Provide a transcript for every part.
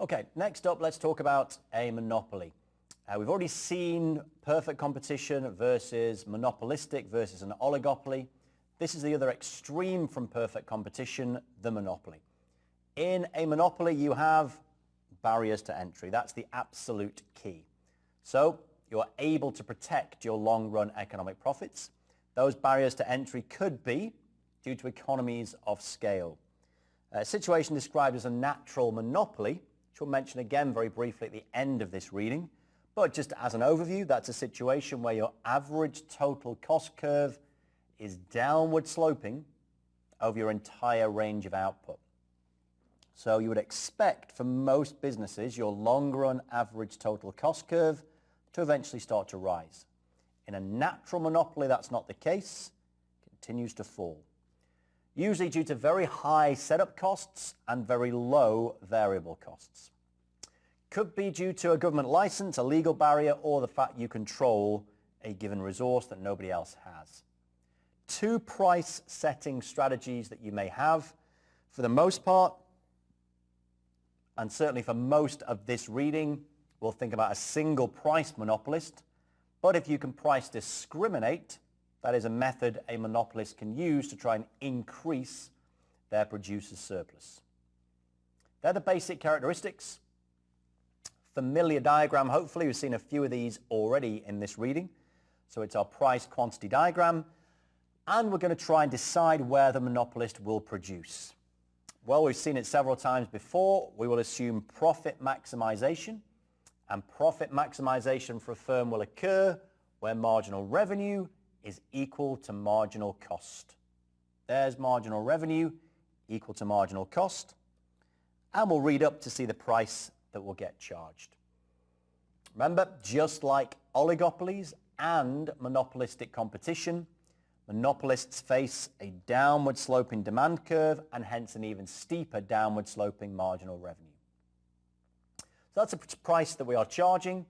Okay, next up, let's talk about a monopoly. We've already seen perfect competition versus monopolistic versus an oligopoly. This is the other extreme from perfect competition, the monopoly. In a monopoly, you have barriers to entry. That's the absolute key. So you're able to protect your long-run economic profits. Those barriers to entry could be due to economies of scale. A situation described as a natural monopoly, which we'll mention again very briefly at the end of this reading. But just as an overview, that's a situation where your average total cost curve is downward sloping over your entire range of output. So you would expect for most businesses your long-run average total cost curve to eventually start to rise. In a natural monopoly, that's not the case. It continues to fall, usually due to very high setup costs and very low variable costs. Could be due to a government license, a legal barrier, or the fact you control a given resource that nobody else has. Two price setting strategies that you may have. For the most part, and certainly for most of this reading, we'll think about a single price monopolist. But if you can price discriminate, that is a method a monopolist can use to try and increase their producer's surplus. They're the basic characteristics. Familiar diagram, hopefully. We've seen a few of these already in this reading. So it's our price quantity diagram. And we're going to try and decide where the monopolist will produce. Well, we've seen it several times before. We will assume profit maximization. And profit maximization for a firm will occur where marginal revenue is equal to marginal cost. There's marginal revenue equal to marginal cost. And we'll read up to see the price that will get charged. Remember, just like oligopolies and monopolistic competition, monopolists face a downward sloping demand curve and hence an even steeper downward sloping marginal revenue. So that's a price that we are charging.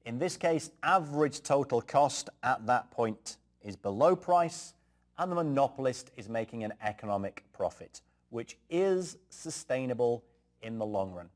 In this case, average total cost at that point is below price, and the monopolist is making an economic profit, which is sustainable in the long run.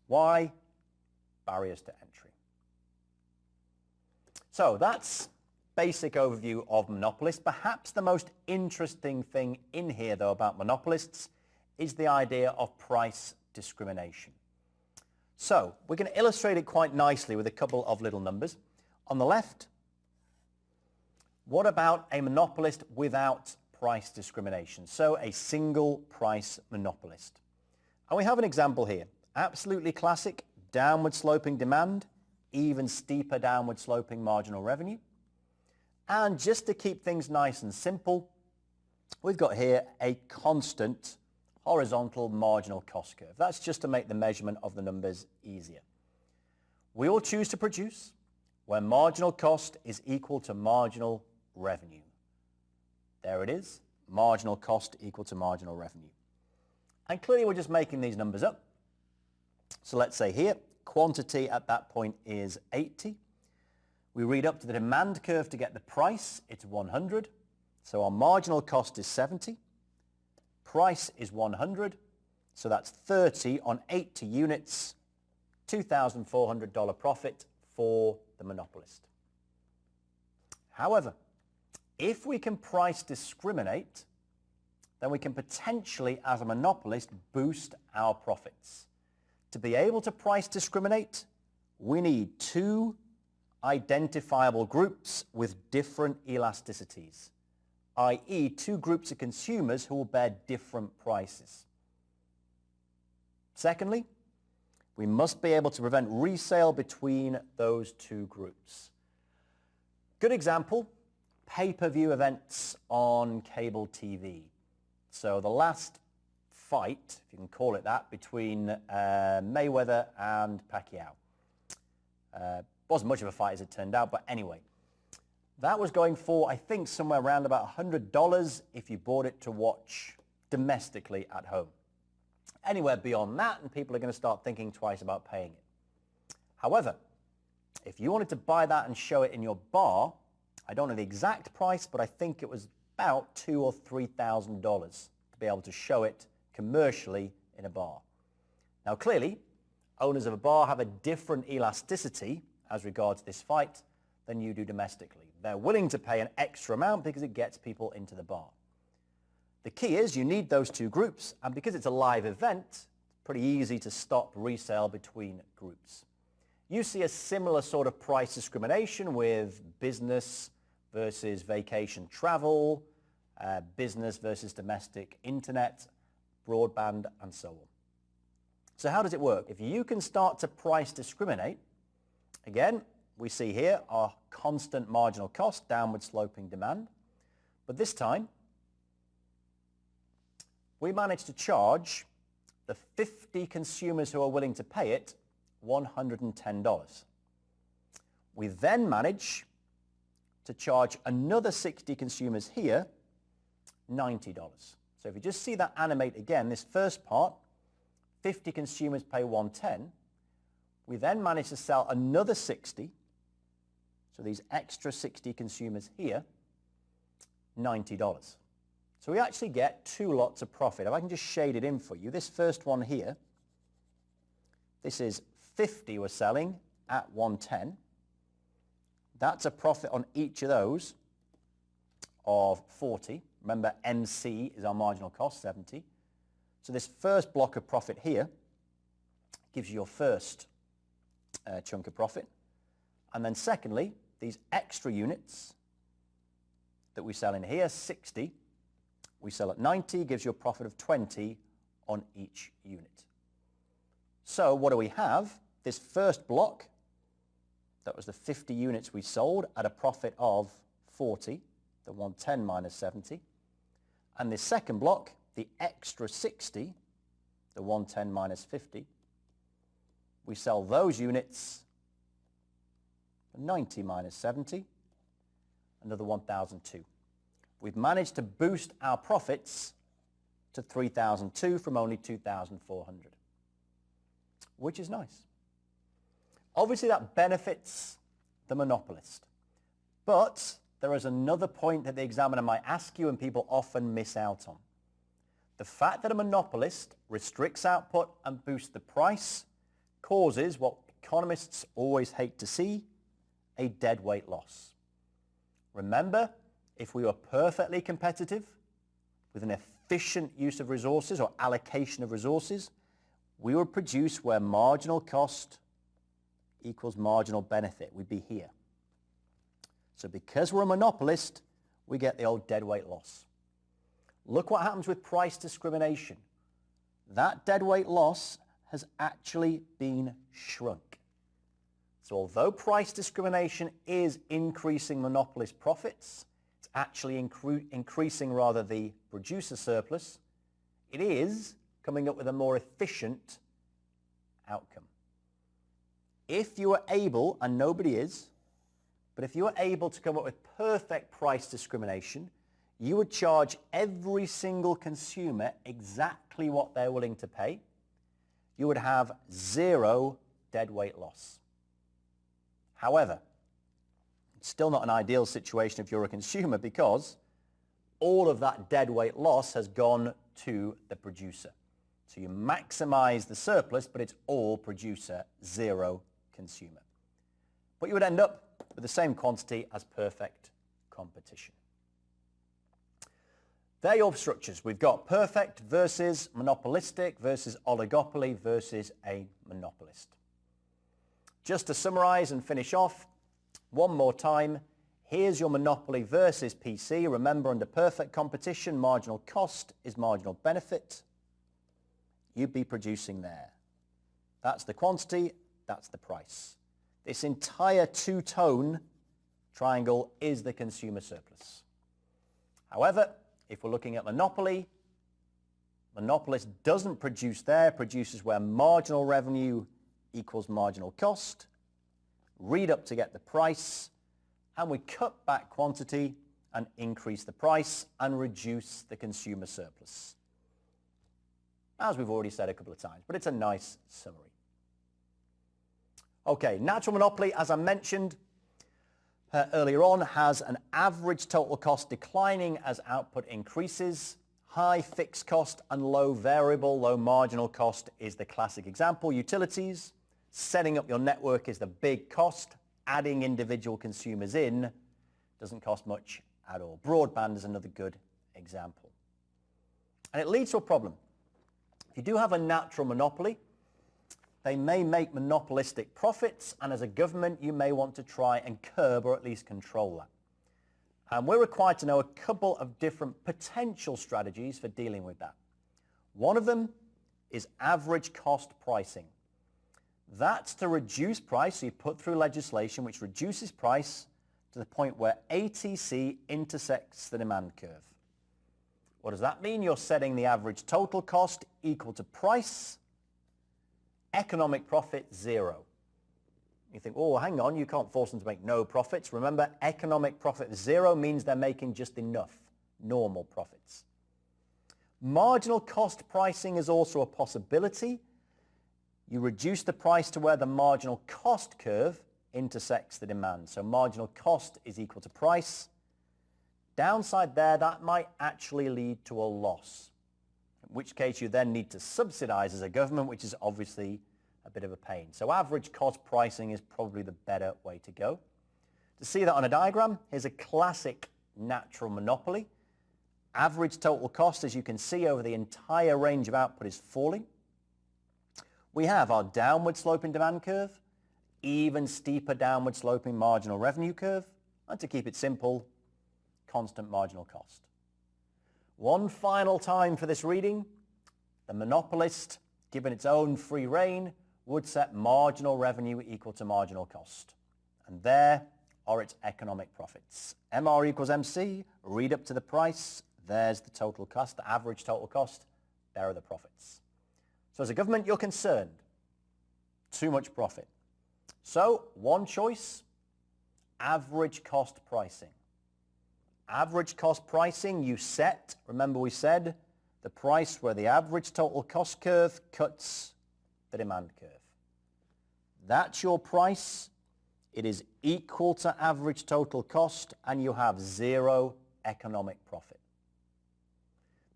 Why? Barriers to entry. So that's basic overview of monopolists. Perhaps the most interesting thing in here, though, about monopolists is the idea of price discrimination. So we're going to illustrate it quite nicely with a couple of little numbers. On the left, what about a monopolist without price discrimination? So a single price monopolist. And we have an example here. Absolutely classic, downward sloping demand, even steeper downward sloping marginal revenue. And just to keep things nice and simple, we've got here a constant horizontal marginal cost curve. That's just to make the measurement of the numbers easier. We will choose to produce where marginal cost is equal to marginal revenue. There it is, marginal cost equal to marginal revenue. And clearly we're just making these numbers up. So let's say here, quantity at that point is 80. We read up to the demand curve to get the price, it's 100. So our marginal cost is 70. Price is 100. So that's 30 on 80 units, $2,400 profit for the monopolist. However, if we can price discriminate, then we can potentially, as a monopolist, boost our profits. To be able to price discriminate, we need two identifiable groups with different elasticities, i.e. two groups of consumers who will bear different prices. Secondly, we must be able to prevent resale between those two groups. Good example, pay-per-view events on cable TV. So the last fight, if you can call it that, between Mayweather and Pacquiao. Wasn't much of a fight as it turned out, but anyway. That was going for, I think, somewhere around about $100 if you bought it to watch domestically at home. Anywhere beyond that, and people are going to start thinking twice about paying it. However, if you wanted to buy that and show it in your bar, I don't know the exact price, but I think it was about $2,000 or $3,000 to be able to show it commercially in a bar. Now clearly, Owners of a bar have a different elasticity as regards this fight than you do domestically. They're willing to pay an extra amount because it gets people into the bar. The key is you need those two groups, and because it's a live event, it's pretty easy to stop resale between groups. You see a similar sort of price discrimination with business versus vacation travel, business versus domestic internet, broadband, and so on. So how does it work? If you can start to price discriminate, again, we see here our constant marginal cost, downward sloping demand. But this time, we managed to charge the 50 consumers who are willing to pay it $110. We then manage to charge another 60 consumers here $90. So if you just see that animate again, this first part, 50 consumers pay $110. We then manage to sell another 60, so these extra 60 consumers here, $90. So we actually get two lots of profit. If I can just shade it in for you, this first one here, this is 50 we're selling at 110. That's a profit on each of those of 40. Remember, MC is our marginal cost, 70. So this first block of profit here gives you your first chunk of profit. And then secondly, these extra units that we sell in here, 60, we sell at 90, gives you a profit of 20 on each unit. So what do we have? This first block, that was the 50 units we sold at a profit of 40, the 110 minus 70. And this second block, the extra 60, the 110 minus 50, we sell those units for 90 minus 70, another 1,002. We've managed to boost our profits to 3,002 from only 2,400, which is nice. Obviously that benefits the monopolist, but there is another point that the examiner might ask you and people often miss out on. The fact that a monopolist restricts output and boosts the price causes what economists always hate to see, a deadweight loss. Remember, if we were perfectly competitive with an efficient use of resources or allocation of resources, we would produce where marginal cost equals marginal benefit. We'd be here. So because we're a monopolist, we get the old deadweight loss. Look what happens with price discrimination. That deadweight loss has actually been shrunk. So although price discrimination is increasing monopolist profits, it's actually increasing rather the producer surplus, it is coming up with a more efficient outcome. If you are able, and nobody is, but if you are able to come up with perfect price discrimination, you would charge every single consumer exactly what they're willing to pay. You would have zero deadweight loss. However, it's still not an ideal situation if you're a consumer because all of that deadweight loss has gone to the producer. So you maximize the surplus, but it's all producer, zero consumer. But you would end up with the same quantity as perfect competition. There are your structures. We've got perfect versus monopolistic versus oligopoly versus a monopolist. Just to summarize and finish off, one more time, here's your monopoly versus PC. Remember, under perfect competition, marginal cost is marginal benefit. You'd be producing there. That's the quantity, that's the price. This entire two-tone triangle is the consumer surplus. However, if we're looking at monopoly, monopolist doesn't produce there, produces where marginal revenue equals marginal cost, read up to get the price, and we cut back quantity and increase the price and reduce the consumer surplus. As we've already said a couple of times, but it's a nice summary. Okay, natural monopoly, as I mentioned earlier on, has an average total cost declining as output increases. High fixed cost and low variable, low marginal cost is the classic example. Utilities, setting up your network is the big cost. Adding individual consumers in doesn't cost much at all. Broadband is another good example. And it leads to a problem. If you do have a natural monopoly, they may make monopolistic profits, and as a government, you may want to try and curb or at least control that. And we're required to know a couple of different potential strategies for dealing with that. One of them is average cost pricing. That's to reduce price, so you put through legislation which reduces price to the point where ATC intersects the demand curve. What does that mean? You're setting the average total cost equal to price, economic profit zero. You think, oh, hang on, you can't force them to make no profits. Remember, economic profit zero means they're making just enough, normal profits. Marginal cost pricing is also a possibility. You reduce the price to where the marginal cost curve intersects the demand. So marginal cost is equal to price. Downside there, that might actually lead to a loss, in which case you then need to subsidize as a government, which is obviously a bit of a pain. So average cost pricing is probably the better way to go. To see that on a diagram, here's a classic natural monopoly. Average total cost, as you can see, over the entire range of output is falling. We have our downward sloping demand curve, even steeper downward sloping marginal revenue curve, and to keep it simple, constant marginal cost. One final time for this reading, the monopolist, given its own free rein, would set marginal revenue equal to marginal cost. And there are its economic profits. MR equals MC, read up to the price, there's the total cost, the average total cost, there are the profits. So as a government, you're concerned. Too much profit. So one choice, average cost pricing. Average cost pricing you set, remember we said, the price where the average total cost curve cuts the demand curve. That's your price. It is equal to average total cost, and you have zero economic profit.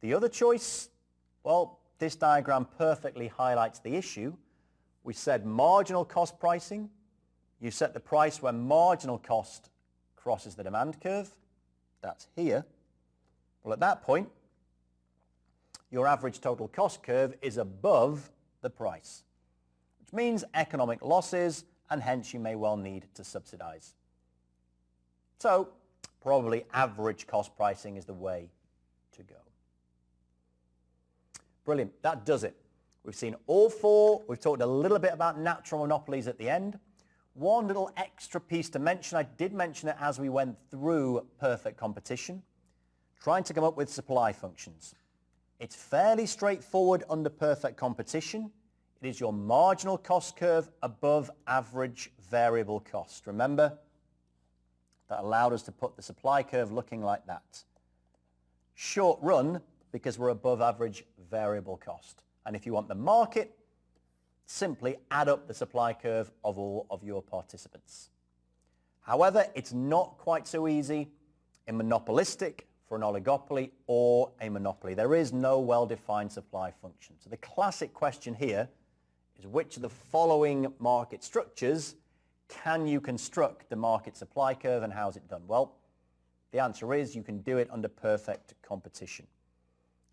The other choice, well, this diagram perfectly highlights the issue. We said marginal cost pricing. You set the price where marginal cost crosses the demand curve. That's here. Well, at that point, your average total cost curve is above the price, which means economic losses, and hence you may well need to subsidize. So probably average cost pricing is the way to go. Brilliant. That does it. We've seen all four. We've talked a little bit about natural monopolies at the end. One little extra piece to mention, I did mention it as we went through perfect competition, trying to come up with supply functions. It's fairly straightforward under perfect competition. It is your marginal cost curve above average variable cost. Remember, that allowed us to put the supply curve looking like that. Short run, because we're above average variable cost. And if you want the market, simply add up the supply curve of all of your participants. However, it's not quite so easy in monopolistic for an oligopoly or a monopoly. There is no well-defined supply function. So the classic question here is, which of the following market structures can you construct the market supply curve, and how is it done? Well, the answer is you can do it under perfect competition.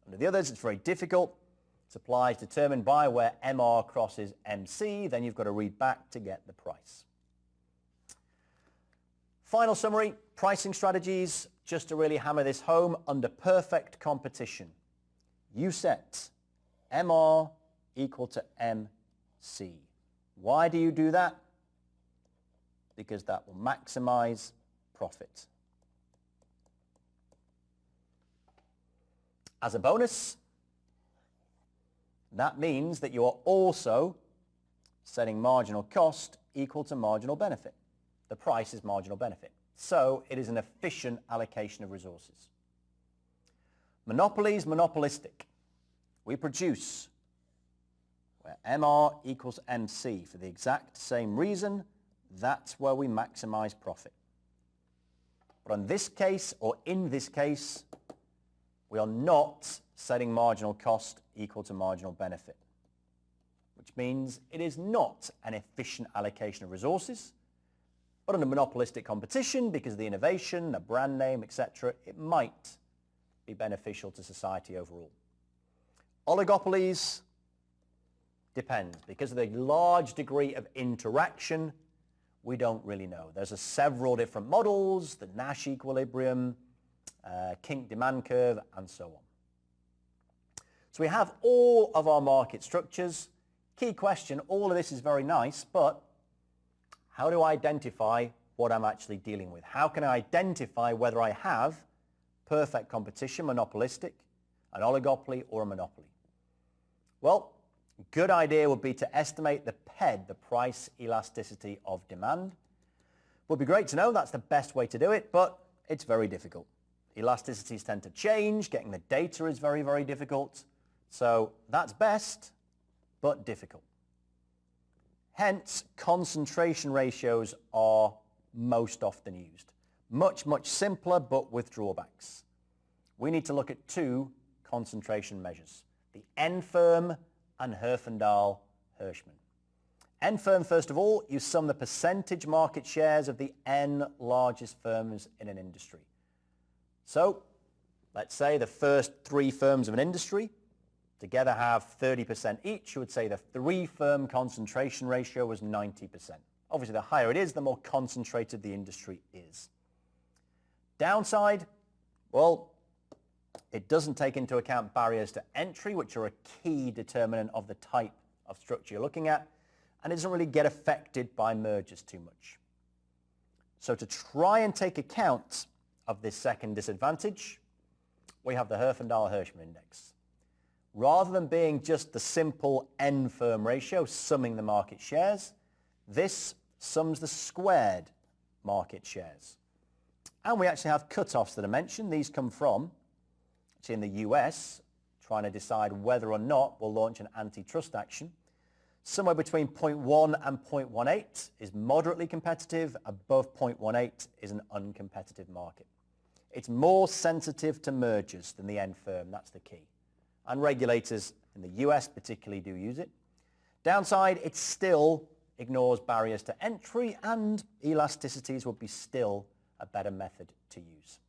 Under the others, it's very difficult. Supply is determined by where MR crosses MC, then you've got to read back to get the price. Final summary, pricing strategies, just to really hammer this home, under perfect competition. You set MR equal to MC. Why do you do that? Because that will maximize profit. As a bonus, that means that you are also setting marginal cost equal to marginal benefit. The price is marginal benefit. So it is an efficient allocation of resources. Monopolies, monopolistic. We produce where MR equals MC for the exact same reason. That's where we maximize profit. But in this case, we are not setting marginal cost equal to marginal benefit, which means it is not an efficient allocation of resources. But under monopolistic competition, because of the innovation, the brand name, etc., it might be beneficial to society overall. Oligopolies depends. Because of the large degree of interaction, we don't really know. There's several different models, the Nash equilibrium, kink demand curve, and so on. So we have all of our market structures. Key question, all of this is very nice, but how do I identify what I'm actually dealing with? How can I identify whether I have perfect competition, monopolistic, an oligopoly, or a monopoly? Well, a good idea would be to estimate the PED, the price elasticity of demand. Would be great to know, that's the best way to do it, but it's very difficult. Elasticities tend to change, getting the data is very, very difficult. So that's best, but difficult. Hence, concentration ratios are most often used. Much, much simpler, but with drawbacks. We need to look at two concentration measures, the N-firm and Herfindahl-Hirschman. N-firm, first of all, you sum the percentage market shares of the N largest firms in an industry. So, let's say the first 3 firms of an industry together have 30% each. You would say the 3-firm concentration ratio was 90%. Obviously, the higher it is, the more concentrated the industry is. Downside, well, it doesn't take into account barriers to entry, which are a key determinant of the type of structure you're looking at, and it doesn't really get affected by mergers too much. So to try and take account of this second disadvantage, we have the Herfindahl-Hirschman index. Rather than being just the simple N-firm ratio, summing the market shares, this sums the squared market shares. And we actually have cutoffs that are mentioned. These come from, actually in the US, trying to decide whether or not we'll launch an antitrust action. Somewhere between 0.1 and 0.18 is moderately competitive. Above 0.18 is an uncompetitive market. It's more sensitive to mergers than the N-firm. That's the key. And regulators in the US particularly do use it. Downside, it still ignores barriers to entry, and elasticities would be still a better method to use.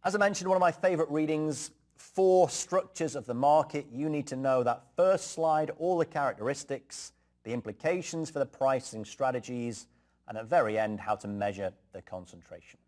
As I mentioned, one of my favorite readings, 4 structures of the market. You need to know that first slide, all the characteristics, the implications for the pricing strategies, and at the very end, how to measure the concentration.